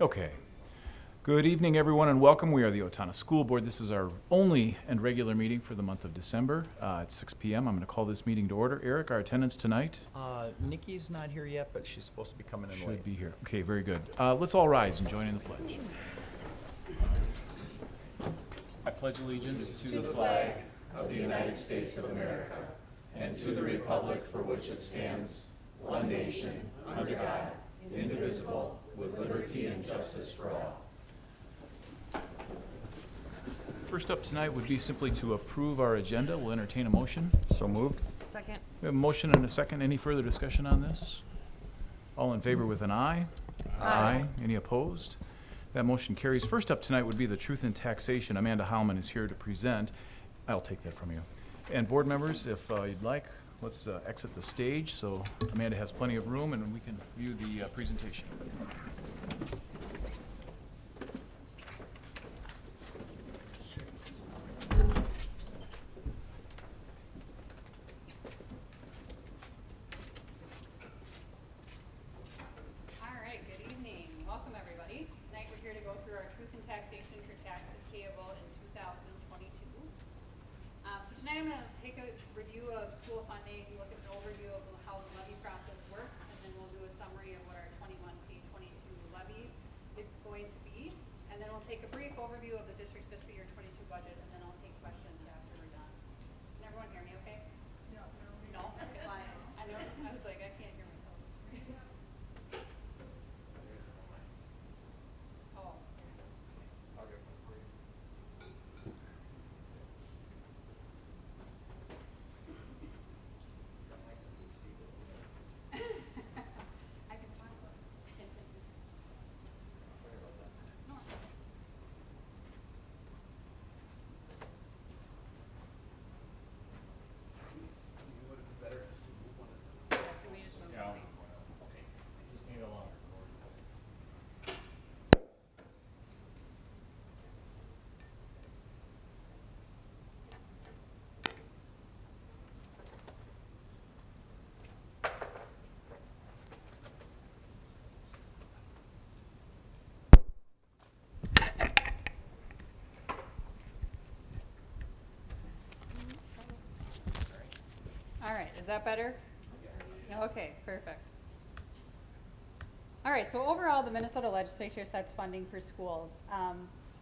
Okay. Good evening, everyone, and welcome. We are the Owatonna School Board. This is our only and regular meeting for the month of December at 6 p.m. I'm going to call this meeting to order. Eric, our attendance tonight? Nikki's not here yet, but she's supposed to be coming in late. Should be here. Okay, very good. Let's all rise and join in the pledge. I pledge allegiance to the flag of the United States of America and to the republic for which it stands, one nation, under God, indivisible, with liberty and justice for all. First up tonight would be simply to approve our agenda. We'll entertain a motion. So moved. Second. We have a motion and a second. Any further discussion on this? All in favor with an aye? Aye. Any opposed? That motion carries. First up tonight would be the Truth in Taxation. Amanda Heilman is here to present. I'll take that from you. And board members, if you'd like, let's exit the stage so Amanda has plenty of room and we can view the presentation. Tonight I'm going to take a review of school funding, look at an overview of how the levy process works, and then we'll do a summary of what our 21P22 levy is going to be. And then we'll take a brief overview of the district's fiscal year 22 budget, and then I'll take questions after we're done. Can everyone hear me okay? No? Okay, fine. I know. I was like, I can't hear myself. Oh. I'll get one for you. I can find one. No. Can we just move on? Just need a longer cord. All right, is that better? Okay, perfect. All right, so overall, the Minnesota legislature sets funding for schools.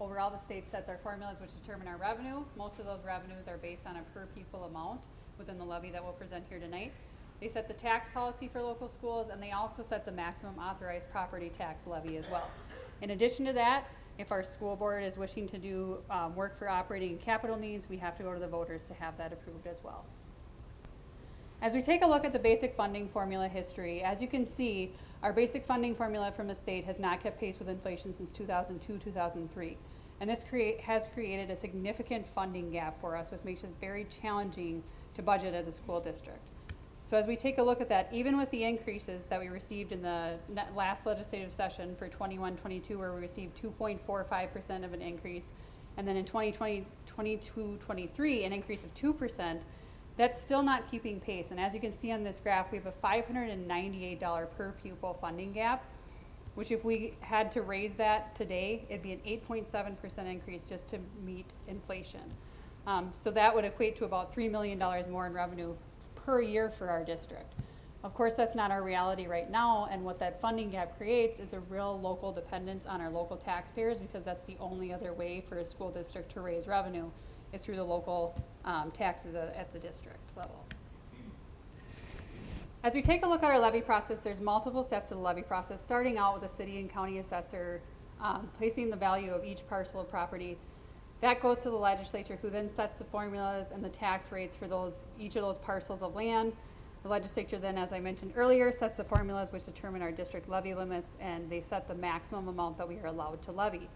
Overall, the state sets our formulas which determine our revenue. Most of those revenues are based on a per pupil amount within the levy that we'll present here tonight. They set the tax policy for local schools, and they also set the maximum authorized property tax levy as well. In addition to that, if our school board is wishing to do work for operating and capital needs, we have to go to the voters to have that approved as well. As we take a look at the basic funding formula history, as you can see, our basic funding formula from the state has not kept pace with inflation since 2002-2003. And this has created a significant funding gap for us, which makes it very challenging to budget as a school district. So as we take a look at that, even with the increases that we received in the last legislative session for 21-22, where we received 2.45% of an increase, and then in 2022-23, an increase of 2%, that's still not keeping pace. And as you can see on this graph, we have a $598 per pupil funding gap, which if we had to raise that today, it'd be an 8.7% increase just to meet inflation. So that would equate to about $3 million more in revenue per year for our district. Of course, that's not our reality right now, and what that funding gap creates is a real local dependence on our local taxpayers, because that's the only other way for a school district to raise revenue is through the local taxes at the district level. As we take a look at our levy process, there's multiple steps to the levy process, starting out with the city and county assessor placing the value of each parcel of property. That goes to the legislature, who then sets the formulas and the tax rates for each of those parcels of land. The legislature then, as I mentioned earlier, sets the formulas which determine our district levy limits, and they set the maximum amount that we are allowed to levy.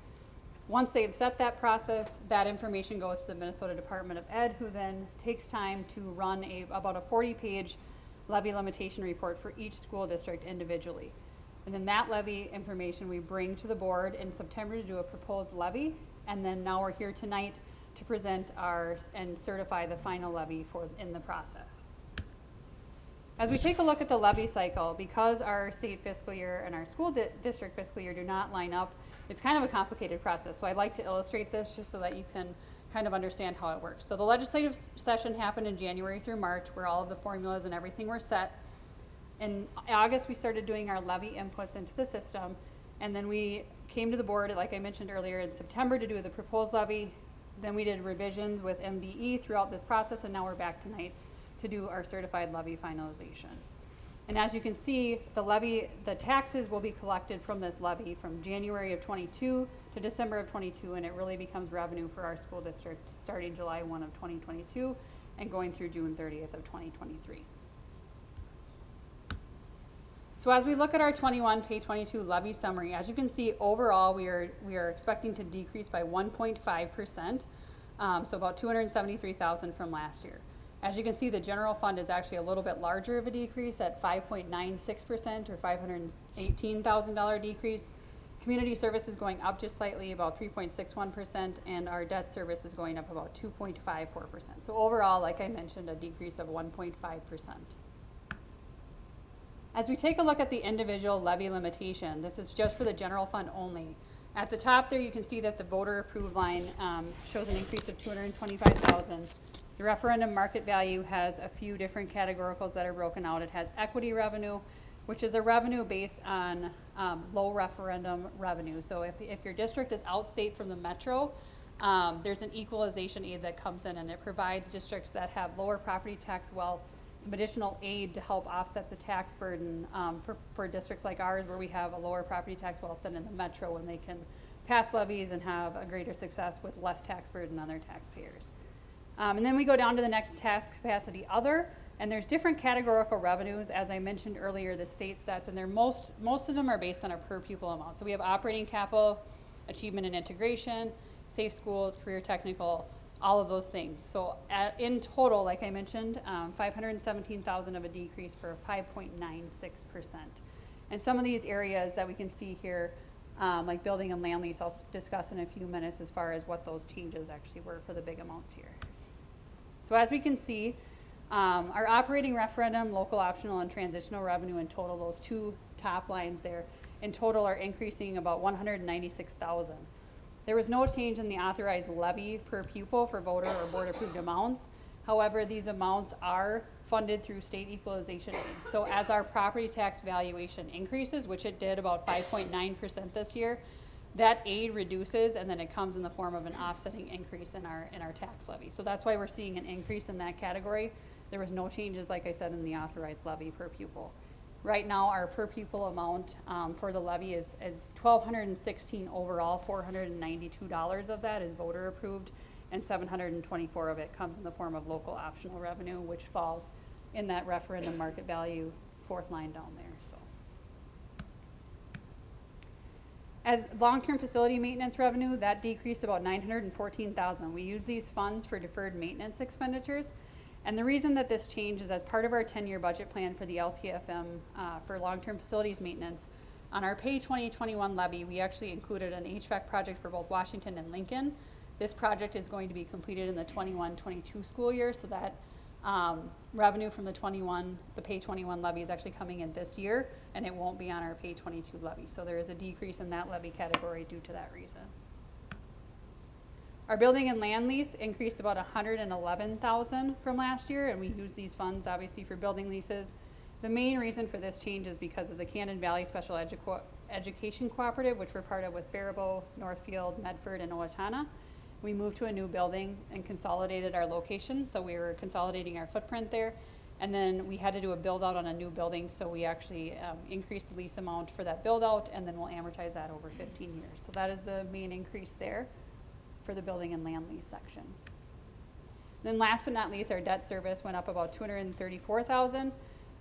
Once they've set that process, that information goes to the Minnesota Department of Ed, who then takes time to run about a 40-page levy limitation report for each school district individually. And then that levy information we bring to the board in September to do a proposed levy, and then now we're here tonight to present and certify the final levy in the process. As we take a look at the levy cycle, because our state fiscal year and our school district fiscal year do not line up, it's kind of a complicated process. So I'd like to illustrate this just so that you can kind of understand how it works. So the legislative session happened in January through March, where all of the formulas and everything were set. In August, we started doing our levy inputs into the system, and then we came to the board, like I mentioned earlier, in September to do the proposed levy. Then we did revisions with MDE throughout this process, and now we're back tonight to do our certified levy finalization. And as you can see, the taxes will be collected from this levy from January of 22 to December of 22, and it really becomes revenue for our school district starting July 1 of 2022 and going through June 30th of 2023. So as we look at our 21 pay 22 levy summary, as you can see, overall we are expecting to decrease by 1.5%, so about $273,000 from last year. As you can see, the general fund is actually a little bit larger of a decrease at 5.96% or $518,000 decrease. Community service is going up just slightly, about 3.61%, and our debt service is going up about 2.54%. So overall, like I mentioned, a decrease of 1.5%. As we take a look at the individual levy limitation, this is just for the general fund only. At the top there, you can see that the voter approved line shows an increase of $225,000. The referendum market value has a few different categoricals that are broken out. It has equity revenue, which is a revenue based on low referendum revenue. So if your district is outstate from the metro, there's an equalization aid that comes in, and it provides districts that have lower property tax wealth some additional aid to help offset the tax burden for districts like ours, where we have a lower property tax wealth than in the metro, and they can pass levies and have a greater success with less tax burden on their taxpayers. And then we go down to the next tax capacity other, and there's different categorical revenues. As I mentioned earlier, the state sets, and they're most of them are based on a per pupil amount. So we have operating capital, achievement and integration, safe schools, career technical, all of those things. So in total, like I mentioned, 517,000 of a decrease for 5.96%. And some of these areas that we can see here, like building and land lease, I'll discuss in a few minutes as far as what those changes actually were for the big amounts here. So as we can see, our operating referendum, local optional, and transitional revenue in total, those two top lines there, in total are increasing about 196,000. There was no change in the authorized levy per pupil for voter or board approved amounts. However, these amounts are funded through state equalization aid. So as our property tax valuation increases, which it did about 5.9% this year, that aid reduces, and then it comes in the form of an offsetting increase in our tax levy. So that's why we're seeing an increase in that category. There was no changes, like I said, in the authorized levy per pupil. Right now, our per pupil amount for the levy is $1,216 overall. $492 of that is voter approved, and $724 of it comes in the form of local optional revenue, which falls in that referendum market value, fourth line down there. So, as long-term facility maintenance revenue, that decreased about $914,000. We use these funds for deferred maintenance expenditures. And the reason that this change is as part of our 10-year budget plan for the LTFM for long-term facilities maintenance. On our Pay 2021 levy, we actually included an HVAC project for both Washington and Lincoln. This project is going to be completed in the 21-22 school year, so that revenue from the Pay 21 levy is actually coming in this year, and it won't be on our Pay 22 levy. So there is a decrease in that levy category due to that reason. Our building and land lease increased about $111,000 from last year, and we use these funds obviously for building leases. The main reason for this change is because of the Cannon Valley Special Education Cooperative, which we're part of with Faribault, Northfield, Medford, and Owatonna. We moved to a new building and consolidated our locations, so we were consolidating our footprint there. And then we had to do a build out on a new building, so we actually increased the lease amount for that build out, and then we'll amortize that over 15 years. So that is the main increase there for the building and land lease section. Then last but not least, our debt service went up about $234,000.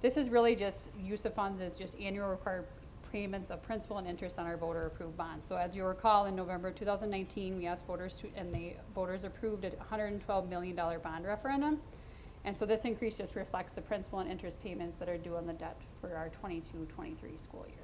This is really just use of funds is just annual required payments of principal and interest on our voter approved bonds. So as you recall, in November 2019, we asked voters and the voters approved a $112 million bond referendum. And so this increase just reflects the principal and interest payments that are due on the debt for our 22-23 school year.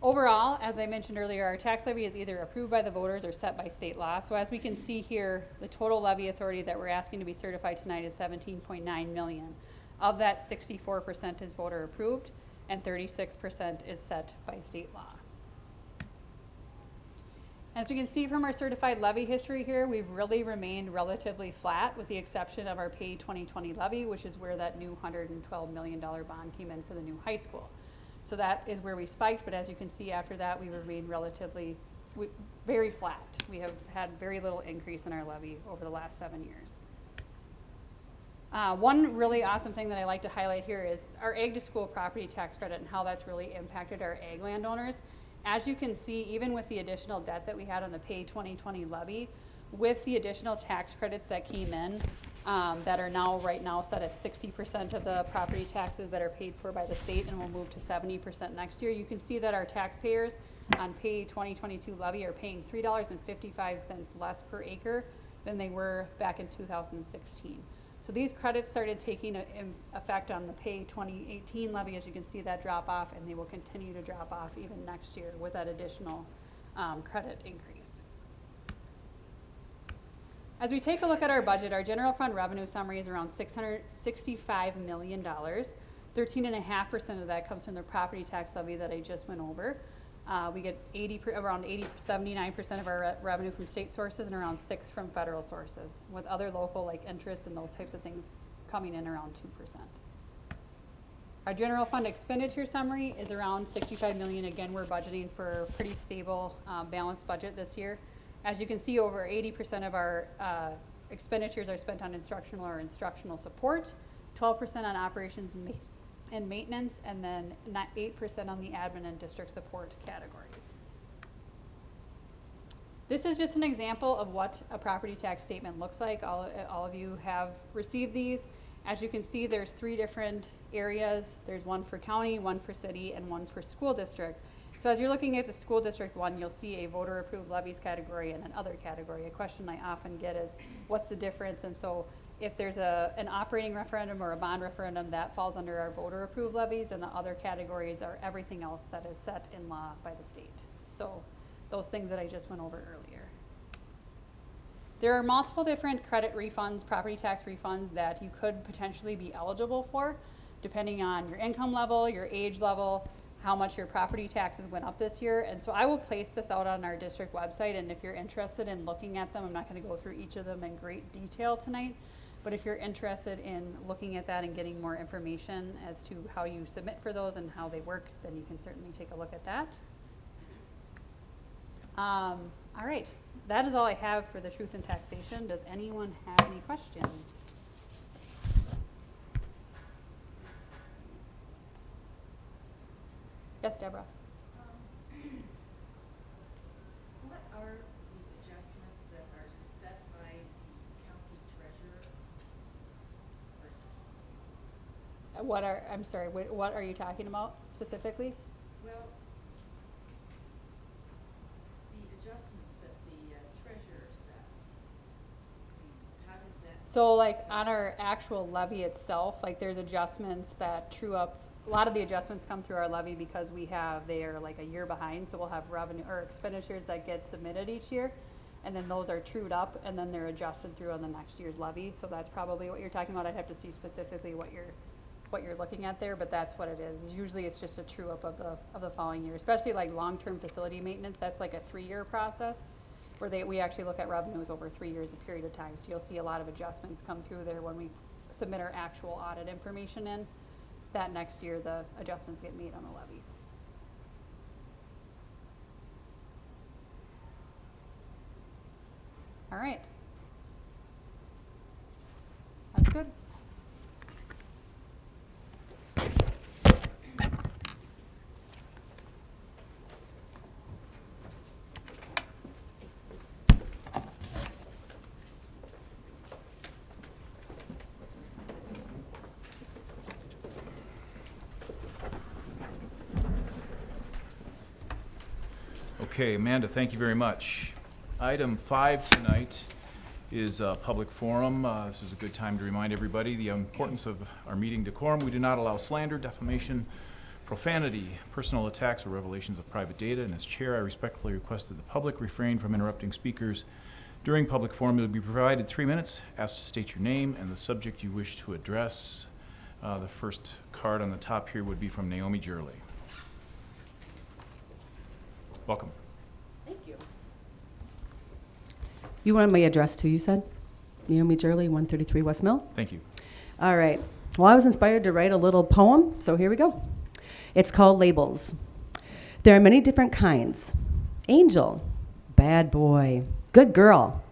Overall, as I mentioned earlier, our tax levy is either approved by the voters or set by state law. So as we can see here, the total levy authority that we're asking to be certified tonight is 17.9 million. Of that, 64% is voter approved and 36% is set by state law. As we can see from our certified levy history here, we've really remained relatively flat with the exception of our pay 2020 levy, which is where that new $112 million bond came in for the new high school. So that is where we spiked, but as you can see after that, we remained relatively very flat. We have had very little increase in our levy over the last 7 years. One really awesome thing that I like to highlight here is our ag to school property tax credit and how that's really impacted our ag landowners. As you can see, even with the additional debt that we had on the pay 2020 levy, with the additional tax credits that came in, that are now right now set at 60% of the property taxes that are paid for by the state and will move to 70% next year, you can see that our taxpayers on pay 2022 levy are paying $3.55 less per acre than they were back in 2016. So these credits started taking effect on the pay 2018 levy, as you can see that drop off, and they will continue to drop off even next year with that additional credit increase. As we take a look at our budget, our general fund revenue summary is around $665 million. 13.5% of that comes from the property tax levy that I just went over. We get 79% of our revenue from state sources and around 6% from federal sources, with other local like interest and those types of things coming in around 2%. Our general fund expenditure summary is around $65 million. Again, we're budgeting for a pretty stable, balanced budget this year. As you can see, over 80% of our expenditures are spent on instructional or instructional support, 12% on operations and maintenance, and then 8% on the admin and district support categories. This is just an example of what a property tax statement looks like. All of you have received these. As you can see, there's 3 different areas. There's one for county, one for city, and one for school district. So as you're looking at the school district one, you'll see a voter approved levies category and an other category. A question I often get is, what's the difference? And so if there's an operating referendum or a bond referendum, that falls under our voter approved levies, and the other categories are everything else that is set in law by the state. So those things that I just went over earlier. There are multiple different credit refunds, property tax refunds that you could potentially be eligible for, depending on your income level, your age level, how much your property taxes went up this year. And so I will place this out on our district website, and if you're interested in looking at them, I'm not going to go through each of them in great detail tonight, but if you're interested in looking at that and getting more information as to how you submit for those and how they work, then you can certainly take a look at that. All right, that is all I have for the truth in taxation. Does anyone have any questions? Yes, Deborah. What are these adjustments that are set by the county treasurer person? I'm sorry, what are you talking about specifically? Well, the adjustments that the treasurer sets, how does that? So like on our actual levy itself, like there's adjustments that true up. A lot of the adjustments come through our levy because they are like a year behind, so we'll have revenue or expenditures that get submitted each year, and then those are trued up and then they're adjusted through on the next year's levy. So that's probably what you're talking about. I'd have to see specifically what you're looking at there, but that's what it is. Usually it's just a true up of the following year, especially like long-term facility maintenance. That's like a 3-year process where we actually look at revenues over 3 years of period of time. So you'll see a lot of adjustments come through there when we submit our actual audit information in. That next year the adjustments get made on the levies. All right. That's good. Okay, Amanda, thank you very much. Item 5 tonight is a public forum. This is a good time to remind everybody the importance of our meeting decorum. We do not allow slander, defamation, profanity, personal attacks, or revelations of private data. And as chair, I respectfully request that the public refrain from interrupting speakers during public forum. You'll be provided 3 minutes. Asked to state your name and the subject you wish to address. The first card on the top here would be from Naomi Jurley. Welcome. Thank you. You wanted my address too, you said? Naomi Jurley, 133 West Mill? Thank you. All right. Well, I was inspired to write a little poem, so here we go. It's called Labels. There are many different kinds. Angel, bad boy, good girl,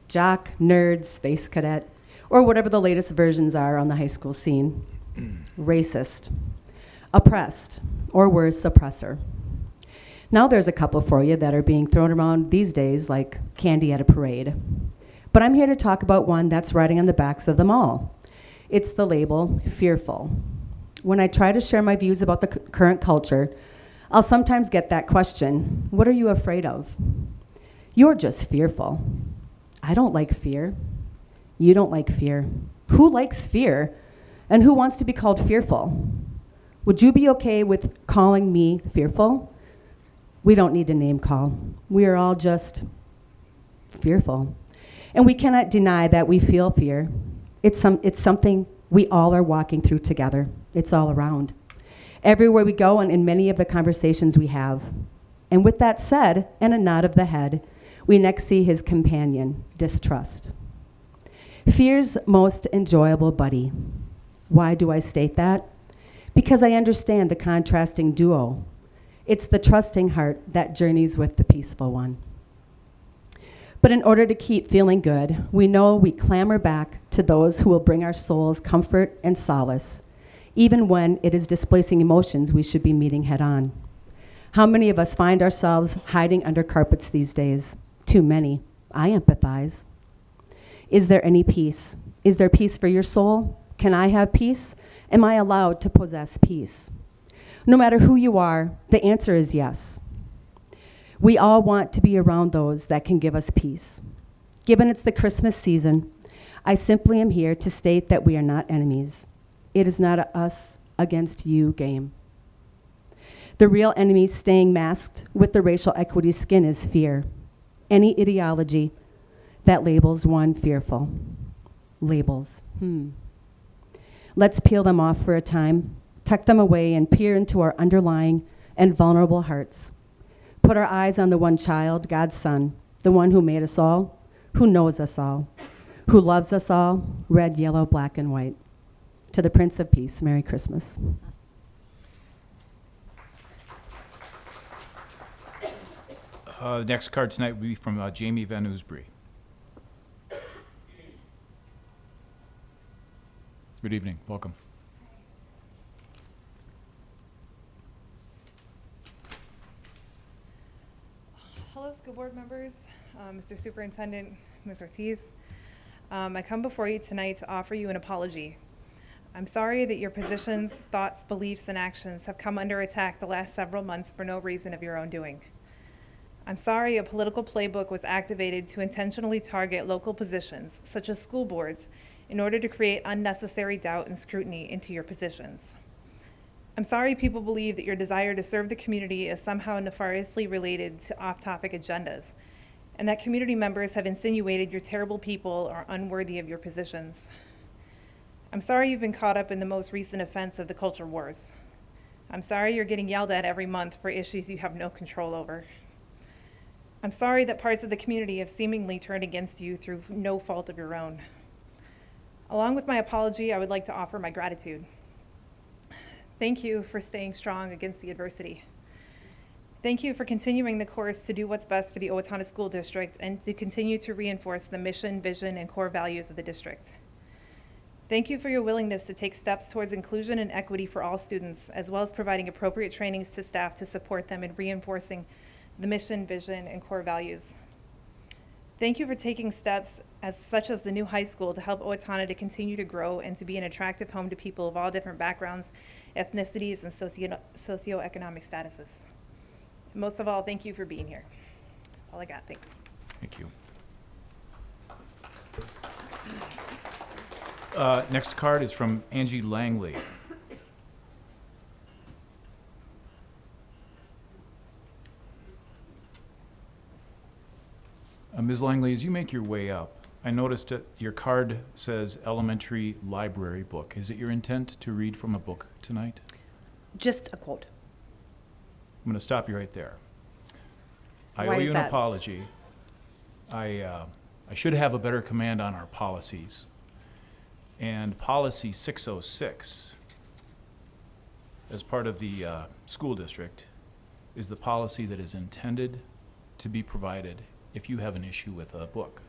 jock, nerd, space cadet, or whatever the latest versions are on the high school scene. Racist, oppressed, or worse, oppressor. Now there's a couple for you that are being thrown around these days like candy at a parade. But I'm here to talk about one that's riding on the backs of them all. It's the label fearful. When I try to share my views about the current culture, I'll sometimes get that question, what are you afraid of? You're just fearful. I don't like fear. You don't like fear. Who likes fear? And who wants to be called fearful? Would you be okay with calling me fearful? We don't need to name call. We are all just fearful. And we cannot deny that we feel fear. It's something we all are walking through together. It's all around. Everywhere we go and in many of the conversations we have. And with that said, and a nod of the head, we next see his companion, distrust. Fear's most enjoyable buddy. Why do I state that? Because I understand the contrasting duo. It's the trusting heart that journeys with the peaceful one. But in order to keep feeling good, we know we clamor back to those who will bring our souls comfort and solace, even when it is displacing emotions we should be meeting head on. How many of us find ourselves hiding under carpets these days? Too many. I empathize. Is there any peace? Is there peace for your soul? Can I have peace? Am I allowed to possess peace? No matter who you are, the answer is yes. We all want to be around those that can give us peace. Given it's the Christmas season, I simply am here to state that we are not enemies. It is not a us against you game. The real enemy staying masked with the racial equity skin is fear. Any ideology that labels one fearful. Labels. Let's peel them off for a time, tuck them away, and peer into our underlying and vulnerable hearts. Put our eyes on the one child, God's Son, the one who made us all, who knows us all, who loves us all, red, yellow, black, and white. To the Prince of Peace, Merry Christmas. The next card tonight will be from Jamie Van Oosbury. Good evening. Welcome. Hello, school board members, Mr. Superintendent, Ms. Ortiz. I come before you tonight to offer you an apology. I'm sorry that your positions, thoughts, beliefs, and actions have come under attack the last several months for no reason of your own doing. I'm sorry a political playbook was activated to intentionally target local positions, such as school boards, in order to create unnecessary doubt and scrutiny into your positions. I'm sorry people believe that your desire to serve the community is somehow nefariously related to off-topic agendas, and that community members have insinuated you're terrible people or unworthy of your positions. I'm sorry you've been caught up in the most recent offense of the culture wars. I'm sorry you're getting yelled at every month for issues you have no control over. I'm sorry that parts of the community have seemingly turned against you through no fault of your own. Along with my apology, I would like to offer my gratitude. Thank you for staying strong against the adversity. Thank you for continuing the course to do what's best for the Owatonna School District and to continue to reinforce the mission, vision, and core values of the district. Thank you for your willingness to take steps towards inclusion and equity for all students, as well as providing appropriate trainings to staff to support them in reinforcing the mission, vision, and core values. Thank you for taking steps such as the new high school to help Owatonna to continue to grow and to be an attractive home to people of all different backgrounds, ethnicities, and socioeconomic statuses. And most of all, thank you for being here. That's all I got. Thanks. Thank you. Next card is from Angie Langley. Ms. Langley, as you make your way up, I noticed that your card says elementary library book. Is it your intent to read from a book tonight? Just a quote. I'm going to stop you right there. I Why owe is you an that? apology. I should have a better command on our policies. And policy 606, as part of the school district, is the policy that is intended to be provided if you have an issue with a book.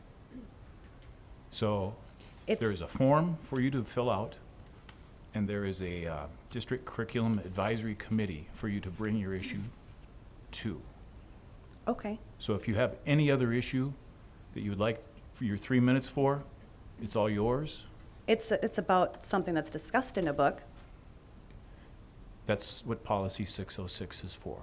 So there is a form for you to fill out, and there is a district curriculum advisory committee for you to bring your issue to. Okay. So if you have any other issue that you would like for your 3 minutes for, it's all yours. It's about something that's discussed in a book. That's what policy 606 is for.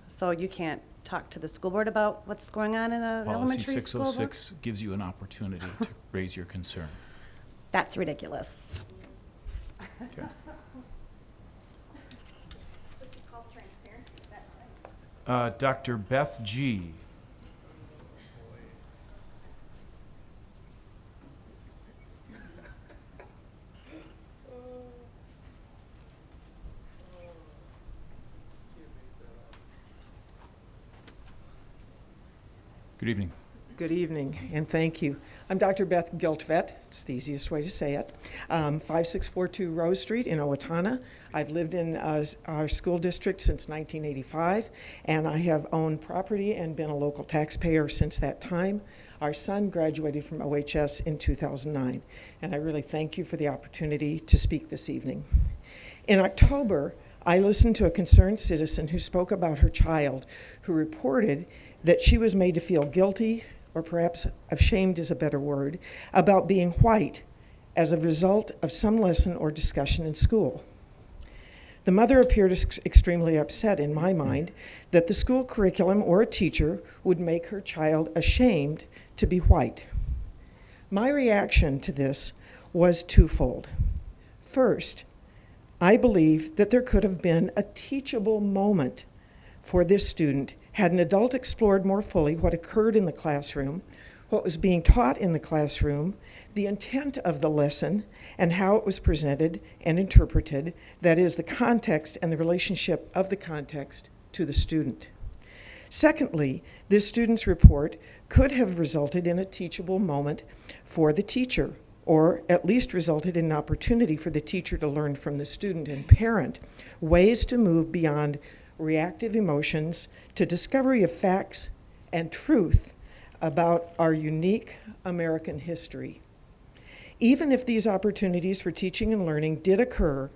So you can't talk to the school board about what's going on in an elementary school book? Policy 606 gives you an opportunity to raise your concern. That's ridiculous. Okay. Dr. Beth G. Good evening. Good evening, and thank you. I'm Dr. Beth Giltvet, it's the easiest way to say it, 5642 Rose Street in Owatonna. I've lived in our school district since 1985, and I have owned property and been a local taxpayer since that time. Our son graduated from OHS in 2009, and I really thank you for the opportunity to speak this evening. In October, I listened to a concerned citizen who spoke about her child who reported that she was made to feel guilty, or perhaps ashamed is a better word, about being white as a result of some lesson or discussion in school. The mother appeared extremely upset, in my mind, that the school curriculum or a teacher would make her child ashamed to be white. My reaction to this was twofold. First, I believe that there could have been a teachable moment for this student had an adult explored more fully what occurred in the classroom, what was being taught in the classroom, the intent of the lesson, and how it was presented and interpreted, that is, the context and the relationship of the context to the student. Secondly, this student's report could have resulted in a teachable moment for the teacher, or at least resulted in an opportunity for the teacher to learn from the student and parent ways to move beyond reactive emotions to discovery of facts and truth about our unique American history. Even if these opportunities for teaching and learning did occur,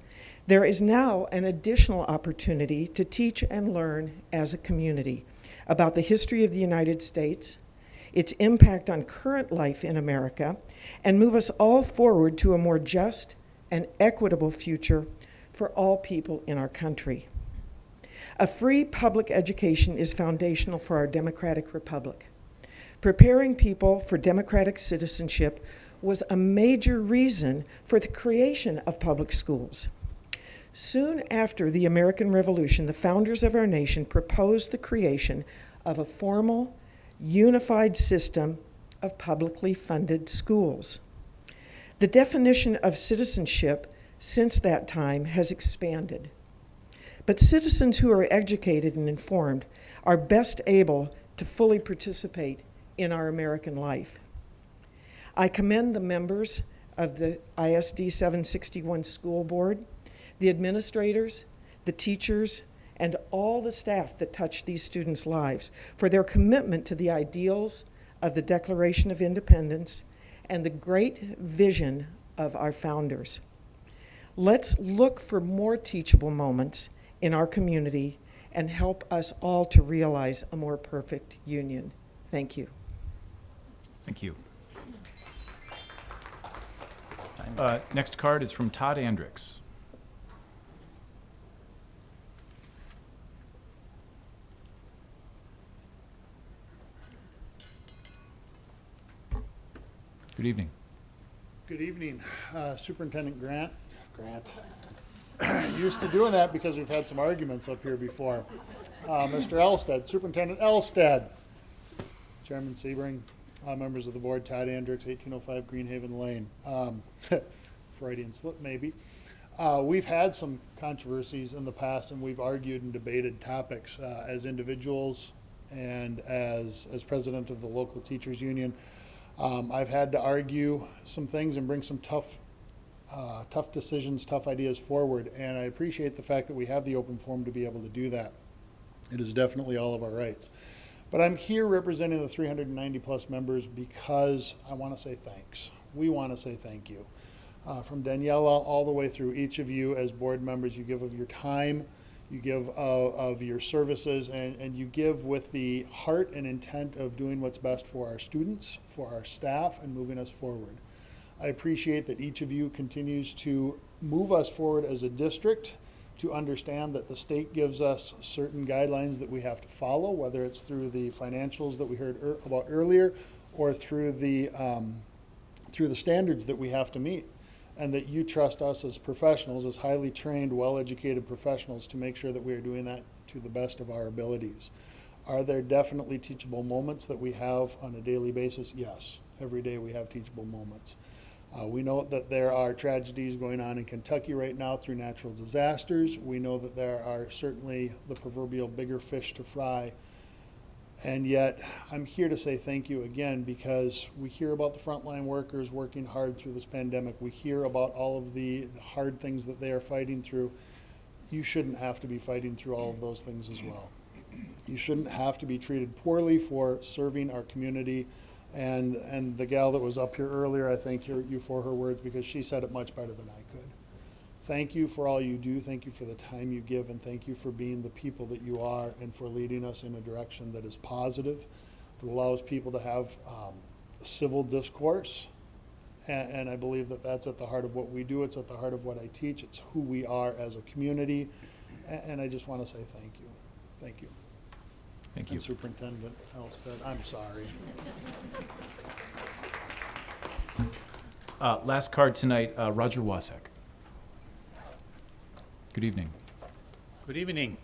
there is now an additional opportunity to teach and learn as a community about the history of the United States, its impact on current life in America, and move us all forward to a more just and equitable future for all people in our country. A free public education is foundational for our democratic republic. Preparing people for democratic citizenship was a major reason for the creation of public schools. Soon after the American Revolution, the founders of our nation proposed the creation of a formal, unified system of publicly funded schools. The definition of citizenship since that time has expanded. But citizens who are educated and informed are best able to fully participate in our American life. I commend the members of the ISD 761 School Board, the administrators, the teachers, and all the staff that touch these students' lives for their commitment to the ideals of the Declaration of Independence and the great vision of our founders. Let's look for more teachable moments in our community and help us all to realize a more perfect union. Thank you. Thank you. Next card is from Todd Andricks. Good evening. Good evening, Superintendent Grant. Used to doing that because we've had some arguments up here before. Mr. Elstead, Superintendent Elstead. Chairman Sebring, members of the board, Todd Andrix, 1805 Greenhaven Lane. Freudian slip, maybe. We've had some controversies in the past, and we've argued and debated topics as individuals and as president of the local teachers union. I've had to argue some things and bring some tough decisions, tough ideas forward, and I appreciate the fact that we have the open forum to be able to do that. It is definitely all of our rights. But I'm here representing the 390 plus members because I want to say thanks. We want to say thank you. From Daniela all the way through each of you as board members, you give of your time, you give of your services, and you give with the heart and intent of doing what's best for our students, for our staff, and moving us forward. I appreciate that each of you continues to move us forward as a district, to understand that the state gives us certain guidelines that we have to follow, whether it's through the financials that we heard about earlier or through the standards that we have to meet, and that you trust us as professionals, as highly trained, well-educated professionals, to make sure that we are doing that to the best of our abilities. Are there definitely teachable moments that we have on a daily basis? Yes, every day we have teachable moments. We know that there are tragedies going on in Kentucky right now through natural disasters. We know that there are certainly the proverbial bigger fish to fry. And yet, I'm here to say thank you again, because we hear about the frontline workers working hard through this pandemic. We hear about all of the hard things that they are fighting through. You shouldn't have to be fighting through all of those things as well. You shouldn't have to be treated poorly for serving our community. And the gal that was up here earlier, I thank you for her words, because she said it much better than I could. Thank you for all you do. Thank you for the time you give, and thank you for being the people that you are, and for leading us in a direction that is positive, that allows people to have civil discourse. And I believe that that's at the heart of what we do. It's at the heart of what I teach. It's who we are as a community. And I just want to say thank you. Thank you. Thank you. And Superintendent Elstead, I'm sorry. Last card tonight, Roger Wasek. Good evening. Good evening.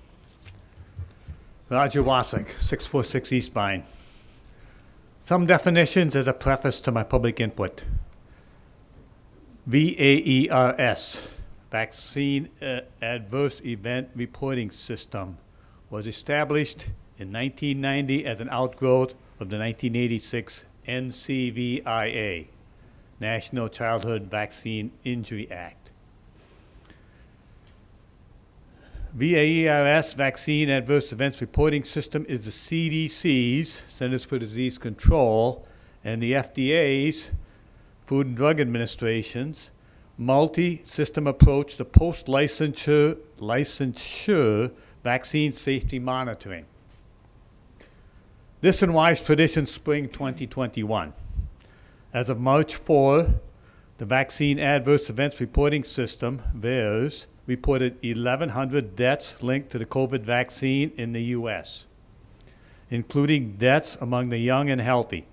Roger Wasek, 646 East Vine. Some definitions as a preface to my public input. VAERS, Vaccine Adverse Event Reporting System, was established in 1990 as an outgrowth of the 1986 NCVIA, National Childhood Vaccine Injury Act. VAERS, Vaccine Adverse Events Reporting System, is the CDC's, Centers for Disease Control, and the FDA's, Food and Drug Administration's, multi-system approach to post-licensure vaccine safety monitoring. This and wise tradition spring 2021. As of March 4, the Vaccine Adverse Events Reporting System, VAERS, reported 1,100 deaths linked to the COVID vaccine in the U.S., including deaths among the young and healthy.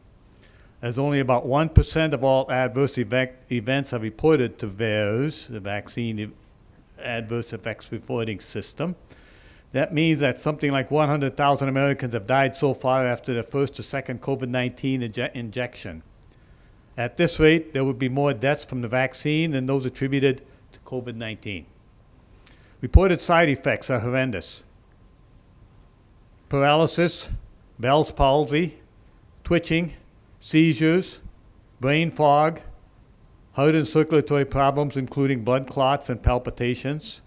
As only about 1% of all adverse events are reported to VAERS, the Vaccine Adverse Effects Reporting System, that means that something like 100,000 Americans have died so far after the first or second COVID-19 injection. At this rate, there would be more deaths from the vaccine than those attributed to COVID-19. Reported side effects are horrendous. Paralysis, Bell's palsy, twitching, seizures, brain fog, heart and circulatory problems including blood clots and palpitations,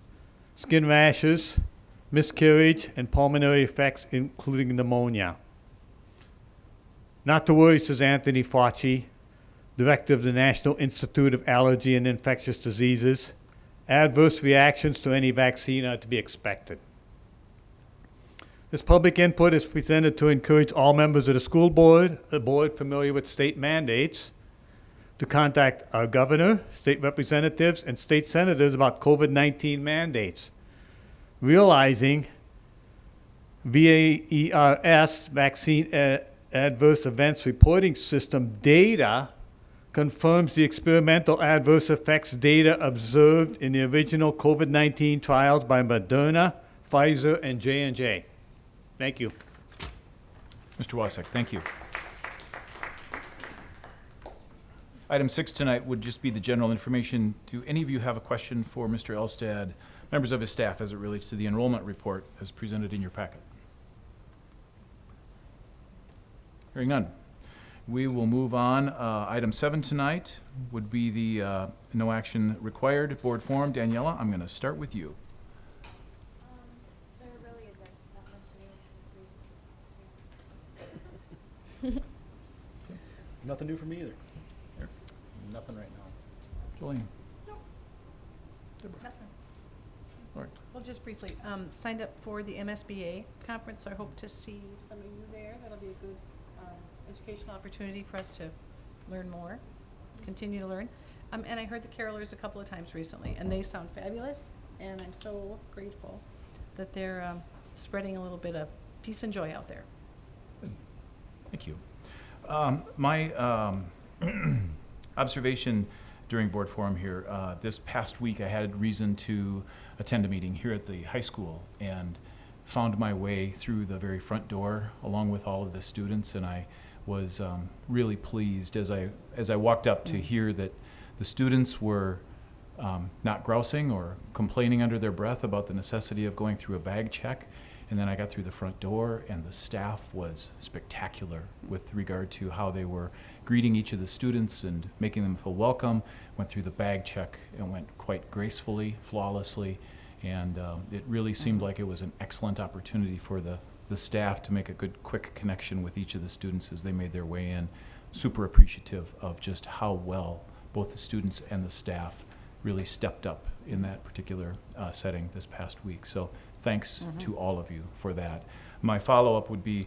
skin rashes, miscarriage, and pulmonary effects including pneumonia. Not to worry, says Anthony Fauci, director of the National Institute of Allergy and Infectious Diseases. Adverse reactions to any vaccine are to be expected. This public input is presented to encourage all members of the school board, a board familiar with state mandates, to contact our governor, state representatives, and state senators about COVID-19 mandates, realizing VAERS, Vaccine Adverse Events Reporting System data confirms the experimental adverse effects data observed in the original COVID-19 trials by Moderna, Pfizer, and J&J. Thank you. Mr. Wasek, thank you. Item 6 tonight would just be the general information. Do any of you have a question for Mr. Elstad, members of his staff, as it relates to the enrollment report as presented in your packet? Hearing none. We will move on. Item 7 tonight would be the no action required board forum. Daniela, I'm going to start with you. There really isn't that much new this week. Nothing new for me either. Nothing right now. Jolene? Nothing. Lori? Well, just briefly, signed up for the MSBA conference, so I hope to see some of you there. That'll be a good educational opportunity for us to learn more, continue to learn. And I heard the carolers a couple of times recently, and they sound fabulous, and I'm so grateful that they're spreading a little bit of peace and joy out there. Thank you. My observation during board forum here, this past week I had reason to attend a meeting here at the high school and found my way through the very front door along with all of the students, and I was really pleased as I walked up to hear that the students were not grousing or complaining under their breath about the necessity of going through a bag check. And then I got through the front door, and the staff was spectacular with regard to how they were greeting each of the students and making them feel welcome. Went through the bag check and went quite gracefully, flawlessly, and it really seemed like it was an excellent opportunity for the staff to make a good, quick connection with each of the students as they made their way in. Super appreciative of just how well both the students and the staff really stepped up in that particular setting this past week. So thanks to all of you for that. My follow-up would be,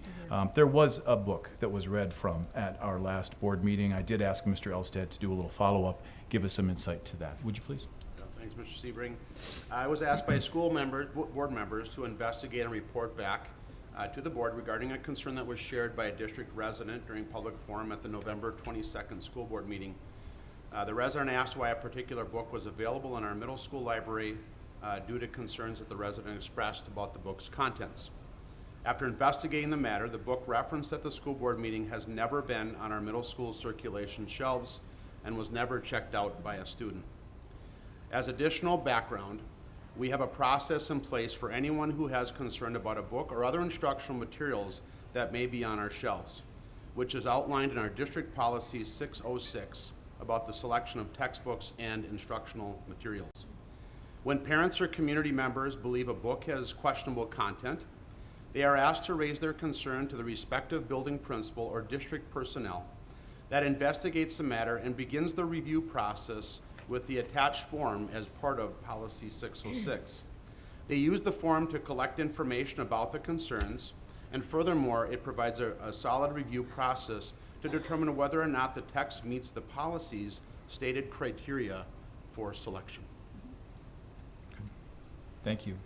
there was a book that was read from at our last board meeting. I did ask Mr. Elstad to do a little follow-up, give us some insight to that. Would you please? Thanks, Mr. Sebring. I was asked by board members to investigate and report back to the board regarding a concern that was shared by a district resident during public forum at the November 22nd school board meeting. The resident asked why a particular book was available in our middle school library due to concerns that the resident expressed about the book's contents. After investigating the matter, the book referenced at the school board meeting has never been on our middle school circulation shelves and was never checked out by a student. As additional background, we have a process in place for anyone who has concern about a book or other instructional materials that may be on our shelves, which is outlined in our district policy 606 about the selection of textbooks and instructional materials. When parents or community members believe a book has questionable content, they are asked to raise their concern to the respective building principal or district personnel that investigates the matter and begins the review process with the attached form as part of policy 606. They use the form to collect information about the concerns, and furthermore, it provides a solid review process to determine whether or not the text meets the policy's stated criteria for selection. Thank you.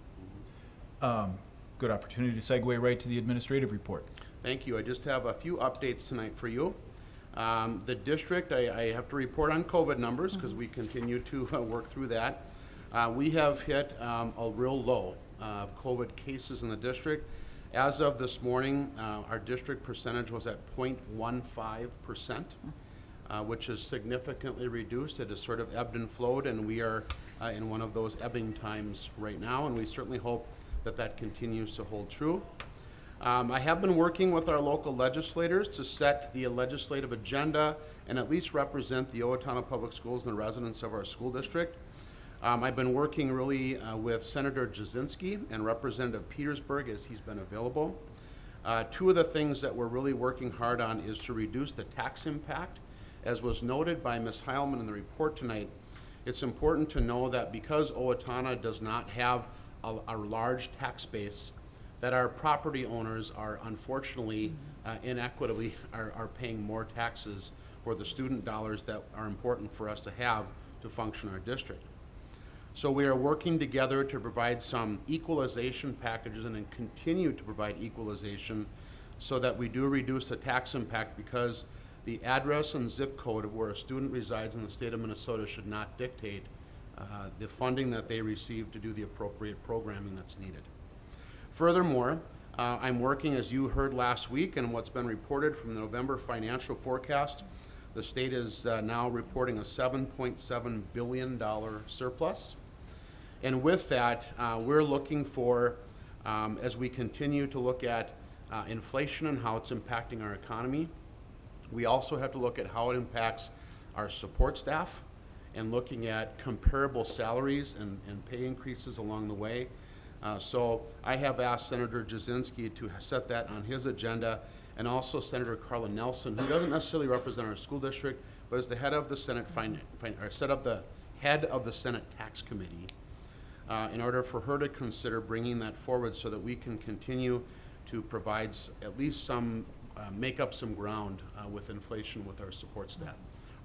Good opportunity to segue right to the administrative report. Thank you. I just have a few updates tonight for you. The district, I have to report on COVID numbers because we continue to work through that. We have hit a real low of COVID cases in the district. As of this morning, our district percentage was at 0.15%, which is significantly reduced. It has sort of ebbed and flowed, and we are in one of those ebbing times right now, and we certainly hope that that continues to hold true. I have been working with our local legislators to set the legislative agenda and at least represent the Owatonna Public Schools and the residents of our school district. I've been working really with Senator Jasinski and Representative Petersburg as he's been available. Two of the things that we're really working hard on is to reduce the tax impact. As was noted by Ms. Heilman in the report tonight, it's important to know that because Owatonna does not have a large tax base, that our property owners are unfortunately inequitably are paying more taxes for the student dollars that are important for us to have to function our district. So we are working together to provide some equalization packages and then continue to provide equalization so that we do reduce the tax impact, because the address and zip code of where a student resides in the state of Minnesota should not dictate the funding that they receive to do the appropriate programming that's needed. Furthermore, I'm working, as you heard last week and what's been reported from the November financial forecast, The state is now reporting a $7.7 billion surplus. And with that, we're looking for, as we continue to look at inflation and how it's impacting our economy, we also have to look at how it impacts our support staff and looking at comparable salaries and pay increases along the way. So I have asked Senator Jasinski to set that on his agenda, and also Senator Carla Nelson, who doesn't necessarily represent our school district, but is the head of the Senate head of the Senate Tax Committee, in order for her to consider bringing that forward so that we can continue to provide at least some, make up some ground with inflation with our support staff,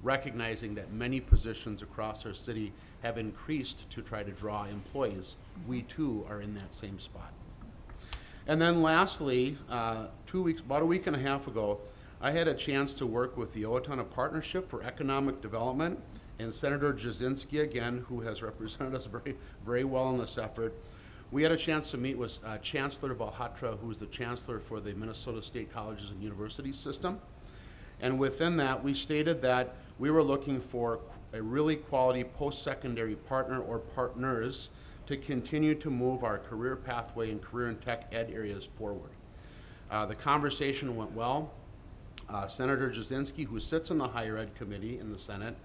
recognizing that many positions across our city have increased to try to draw employees. We too are in that same spot. And then lastly, about a week and a half ago, I had a chance to work with the Owatonna Partnership for Economic Development, and Senator Jasinski, again, who has represented us very, very well in this effort. We had a chance to meet with Chancellor Balhatra, who is the Chancellor for the Minnesota State Colleges and Universities System. And within that, we stated that we were looking for a really quality post-secondary partner or partners to continue to move our career pathway and career and tech ed areas forward. The conversation went well. Senator Jasinski, who sits in the Higher Ed Committee in the Senate,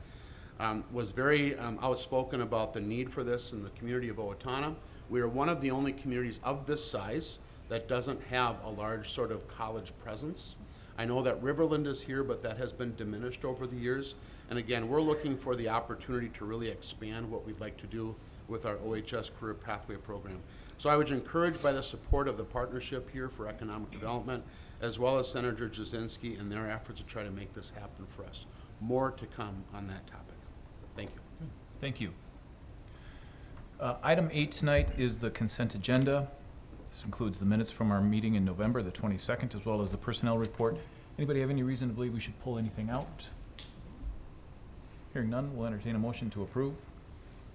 was very outspoken about the need for this in the community of Owatonna. We are one of the only communities of this size that doesn't have a large sort of college presence. I know that Riverland is here, but that has been diminished over the years. And again, we're looking for the opportunity to really expand what we'd like to do with our OHS Career Pathway Program. So I was encouraged by the support of the partnership here for economic development, as well as Senator Jasinski and their efforts to try to make this happen for us. More to come on that topic. Thank you. Thank you. Item 8 tonight is the consent agenda. This includes the minutes from our meeting in November, the 22nd, as well as the personnel report. Anybody have any reason to believe we should pull anything out? Hearing none, we'll entertain a motion to approve.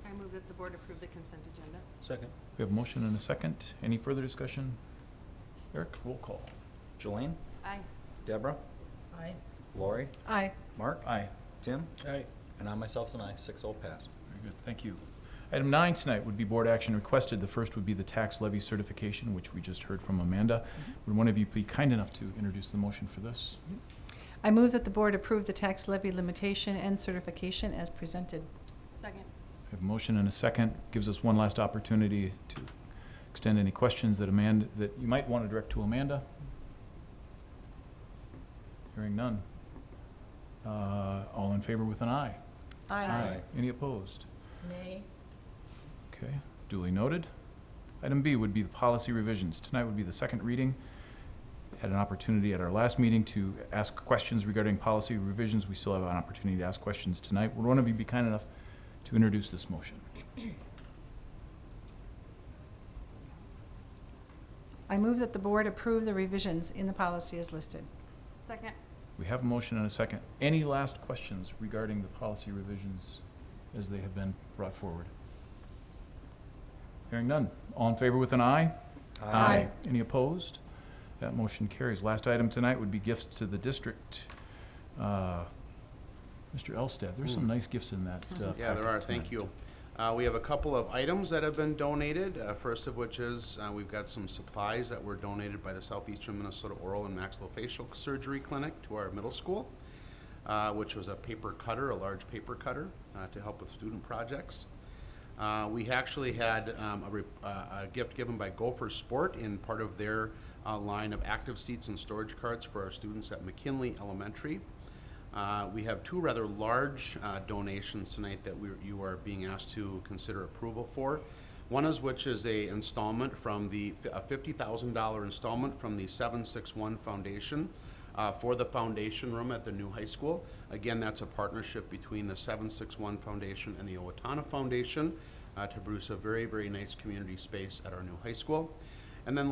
I move that the board approve the consent agenda. Second. We have a motion and a second. Any further discussion? Eric, roll call. Jolene? Aye. Deborah? Aye. Lori? Aye. Mark? Aye. Tim? Aye. And I myself's an aye. 6-0 pass. Very good, thank you. Item 9 tonight would be board action requested. The first would be the tax levy certification, which we just heard from Amanda. Would one of you be kind enough to introduce the motion for this? I move that the board approve the tax levy limitation and certification as presented. Second. We have a motion and a second. Gives us one last opportunity to extend any questions that you might want to direct to Amanda. Hearing none. All in favor with an aye? Aye. Any opposed? Nay. Okay, duly noted. Item B would be the policy revisions. Tonight would be the second reading. Had an opportunity at our last meeting to ask questions regarding policy revisions. We still have an opportunity to ask questions tonight. Would one of you be kind enough to introduce this motion? I move that the board approve the revisions in the policy as listed. Second. We have a motion and a second. Any last questions regarding the policy revisions as they have been brought forward? Hearing none. All in favor with an aye? Aye. Any opposed? That motion carries. Last item tonight would be gifts to the district. Mr. Elstad, there's some nice gifts in that Yeah, there are. packet Thank tonight. you. We have a couple of items that have been donated. First of which is we've got some supplies that were donated by the Southeastern Minnesota Oral and Maxillofacial Surgery Clinic to our middle school, which was a paper cutter, a large paper cutter, to help with student projects. We actually had a gift given by Gopher Sport in part of their line of active seats and storage carts for our students at McKinley Elementary. We have two rather large donations tonight that you are being asked to consider approval for. One is which is a installment from a $50,000 installment from the 761 Foundation for the foundation room at the new high school. Again, that's a partnership between the 761 Foundation and the Owatonna Foundation to produce a very, very nice community space at our new high school. And then